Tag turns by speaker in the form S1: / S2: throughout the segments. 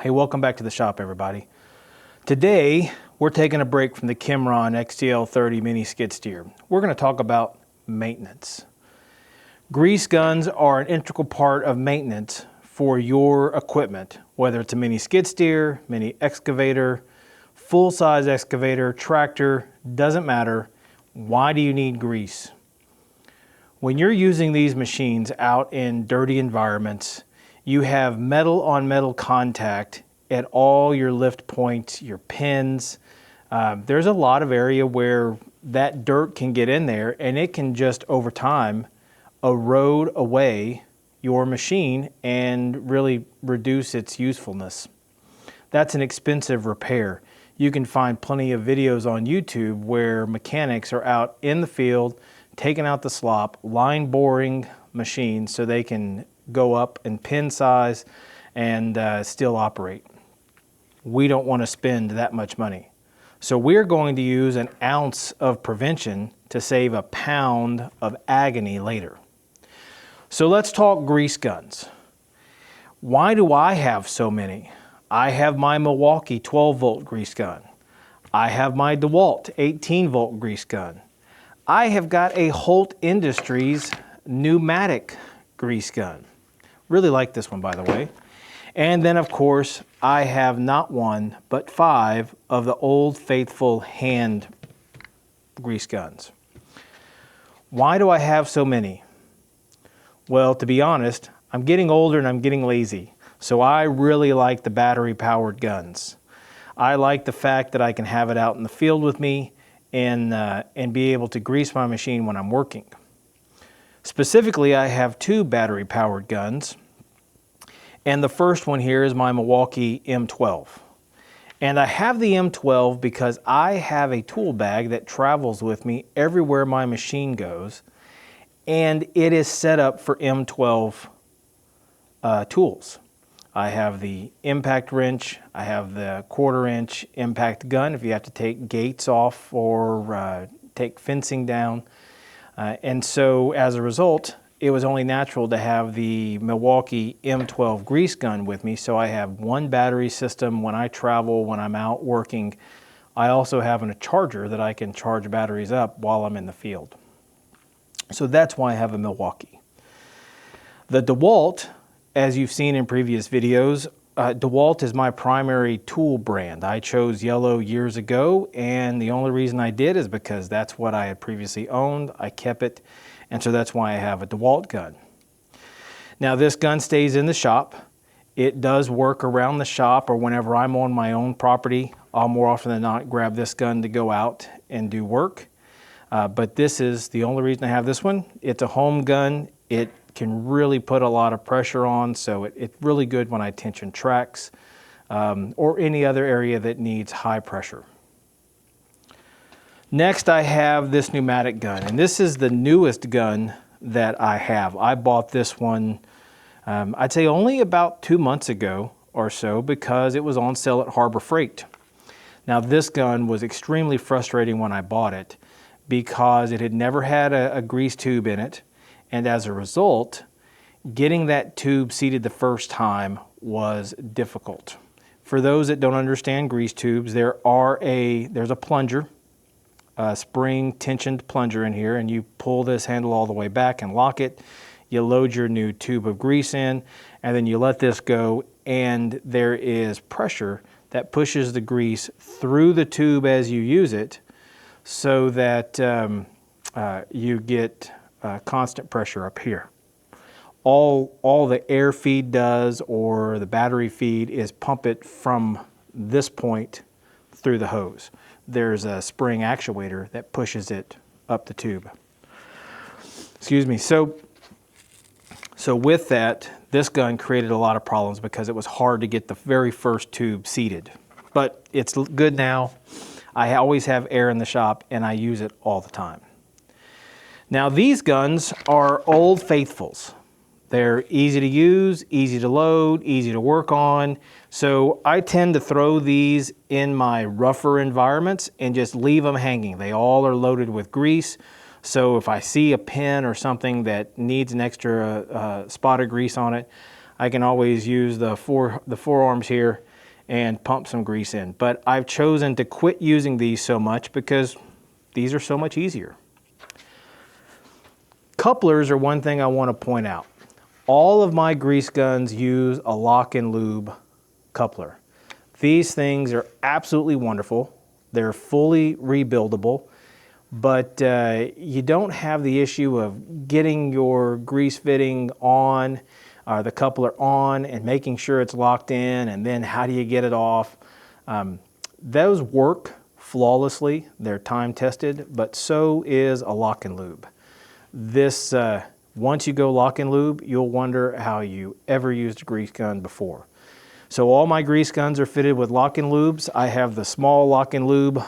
S1: Hey, welcome back to the shop, everybody. Today, we're taking a break from the Kymron XTL30 mini skid steer. We're going to talk about maintenance. Grease guns are an integral part of maintenance for your equipment, whether it's a mini skid steer, mini excavator, full-size excavator, tractor, doesn't matter. Why do you need grease? When you're using these machines out in dirty environments, you have metal on metal contact at all your lift points, your pins. There's a lot of area where that dirt can get in there and it can just over time erode away your machine and really reduce its usefulness. That's an expensive repair. You can find plenty of videos on YouTube where mechanics are out in the field taking out the slop, line boring machines so they can go up in pin size and still operate. We don't want to spend that much money. So we're going to use an ounce of prevention to save a pound of agony later. So let's talk grease guns. Why do I have so many? I have my Milwaukee 12-volt grease gun. I have my DeWalt 18-volt grease gun. I have got a Holt Industries pneumatic grease gun. Really like this one, by the way. And then, of course, I have not one, but 5 of the old faithful hand grease guns. Why do I have so many? Well, to be honest, I'm getting older and I'm getting lazy. So I really like the battery-powered guns. I like the fact that I can have it out in the field with me and be able to grease my machine when I'm working. Specifically, I have 2 battery-powered guns. And the first one here is my Milwaukee M12. And I have the M12 because I have a tool bag that travels with me everywhere my machine goes. And it is set up for M12 tools. I have the impact wrench, I have the 1/4 inch impact gun if you have to take gates off or take fencing down. And so as a result, it was only natural to have the Milwaukee M12 grease gun with me. So I have one battery system when I travel, when I'm out working. I also have a charger that I can charge batteries up while I'm in the field. So that's why I have a Milwaukee. The DeWalt, as you've seen in previous videos, DeWalt is my primary tool brand. I chose yellow years ago, and the only reason I did is because that's what I had previously owned. I kept it, and so that's why I have a DeWalt gun. Now this gun stays in the shop. It does work around the shop or whenever I'm on my own property. I'll more often than not grab this gun to go out and do work. But this is the only reason I have this one. It's a home gun. It can really put a lot of pressure on, so it's really good when I tension tracks or any other area that needs high pressure. Next, I have this pneumatic gun, and this is the newest gun that I have. I bought this one, I'd say only about 2 months ago or so because it was on sale at Harbor Freight. Now, this gun was extremely frustrating when I bought it because it had never had a grease tube in it. And as a result, getting that tube seated the first time was difficult. For those that don't understand grease tubes, there's a plunger, a spring tensioned plunger in here, and you pull this handle all the way back and lock it. You load your new tube of grease in, and then you let this go, and there is pressure that pushes the grease through the tube as you use it so that you get constant pressure up here. All the air feed does or the battery feed is pump it from this point through the hose. There's a spring actuator that pushes it up the tube. Excuse me. So with that, this gun created a lot of problems because it was hard to get the very first tube seated. But it's good now. I always have air in the shop and I use it all the time. Now these guns are old faithfuls. They're easy to use, easy to load, easy to work on. So I tend to throw these in my rougher environments and just leave them hanging. They all are loaded with grease. So if I see a pin or something that needs an extra spot of grease on it, I can always use the forearms here and pump some grease in. But I've chosen to quit using these so much because these are so much easier. Couplers are one thing I want to point out. All of my grease guns use a lock and lube coupler. These things are absolutely wonderful. They're fully rebuildable, but you don't have the issue of getting your grease fitting on, the coupler on, and making sure it's locked in, and then how do you get it off? Those work flawlessly. They're time tested, but so is a lock and lube. This, once you go lock and lube, you'll wonder how you ever used a grease gun before. So all my grease guns are fitted with lock and lubes. I have the small lock and lube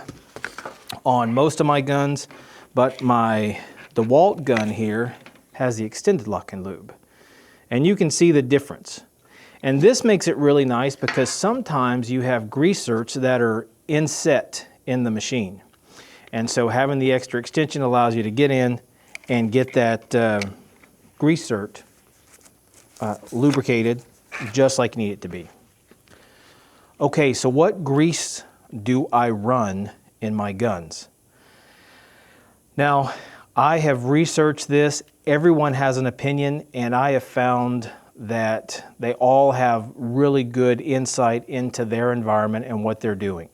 S1: on most of my guns, but the DeWalt gun here has the extended lock and lube. And you can see the difference. And this makes it really nice because sometimes you have grease zerks that are inset in the machine. And so having the extra extension allows you to get in and get that grease zert lubricated just like you need it to be. Okay, so what grease do I run in my guns? Now, I have researched this. Everyone has an opinion, and I have found that they all have really good insight into their environment and what they're doing.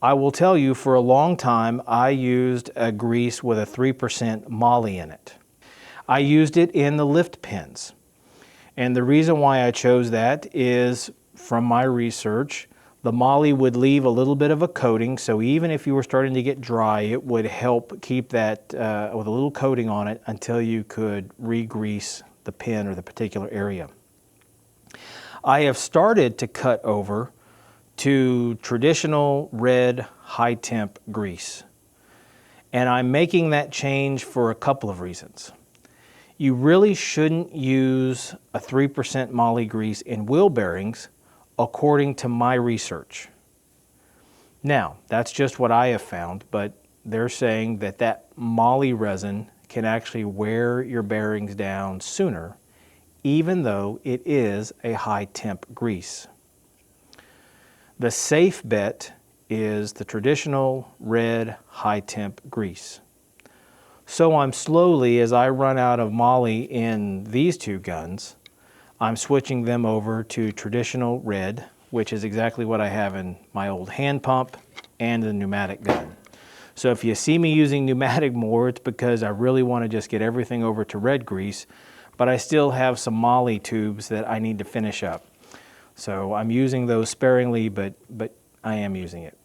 S1: I will tell you, for a long time, I used a grease with a 3% moly in it. I used it in the lift pins. And the reason why I chose that is, from my research, the moly would leave a little bit of a coating, so even if you were starting to get dry, it would help keep that with a little coating on it until you could re-grease the pin or the particular area. I have started to cut over to traditional red high temp grease, and I'm making that change for a couple of reasons. You really shouldn't use a 3% moly grease in wheel bearings, according to my research. Now, that's just what I have found, but they're saying that that moly resin can actually wear your bearings down sooner, even though it is a high temp grease. The safe bet is the traditional red high temp grease. So I'm slowly, as I run out of moly in these two guns, I'm switching them over to traditional red, which is exactly what I have in my old hand pump and the pneumatic gun. So if you see me using pneumatic more, it's because I really want to just get everything over to red grease, but I still have some moly tubes that I need to finish up. So I'm using those sparingly, but I am using it.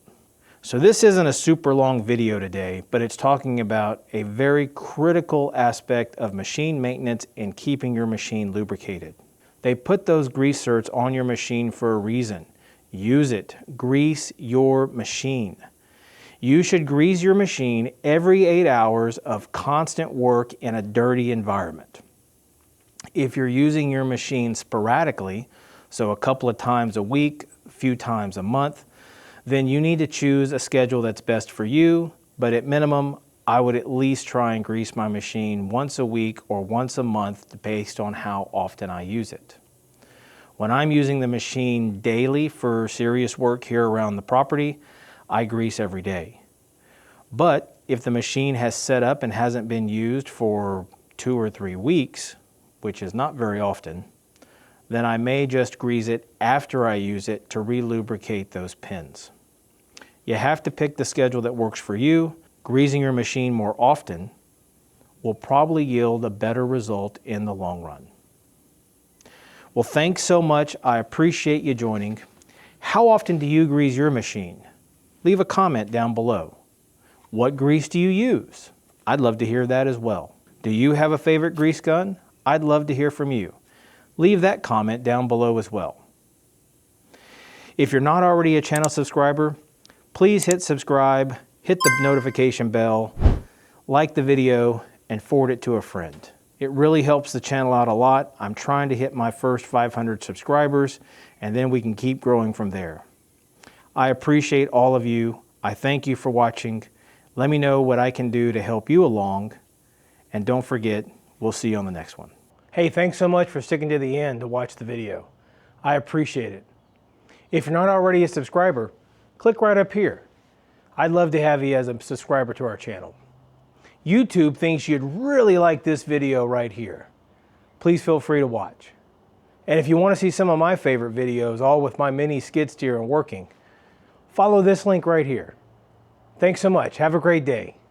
S1: So this isn't a super long video today, but it's talking about a very critical aspect of machine maintenance and keeping your machine lubricated. They put those grease zerks on your machine for a reason. Use it. Grease your machine. You should grease your machine every 8 hours of constant work in a dirty environment. If you're using your machine sporadically, so a couple of times a week, a few times a month, then you need to choose a schedule that's best for you, but at minimum, I would at least try and grease my machine once a week or once a month based on how often I use it. When I'm using the machine daily for serious work here around the property, I grease every day. But if the machine has set up and hasn't been used for 2 or 3 weeks, which is not very often, then I may just grease it after I use it to re-lubricate those pins. You have to pick the schedule that works for you. Greasing your machine more often will probably yield a better result in the long run. Well, thanks so much. I appreciate you joining. How often do you grease your machine? Leave a comment down below. What grease do you use? I'd love to hear that as well. Do you have a favorite grease gun? I'd love to hear from you. Leave that comment down below as well. If you're not already a channel subscriber, please hit subscribe, hit the notification bell, like the video, and forward it to a friend. It really helps the channel out a lot. I'm trying to hit my first 500 subscribers, and then we can keep growing from there. I appreciate all of you. I thank you for watching. Let me know what I can do to help you along, and don't forget, we'll see you on the next one. Hey. Hey, thanks so much for sticking to the end to watch the video. I appreciate it. If you're not already a subscriber, click right up here. I'd love to have you as a subscriber to our channel. YouTube thinks you'd really like this video right here. Please feel free to watch. And if you want to see some of my favorite videos, all with my mini skid steer and working, follow this link right here. Thanks so much. Have a great day.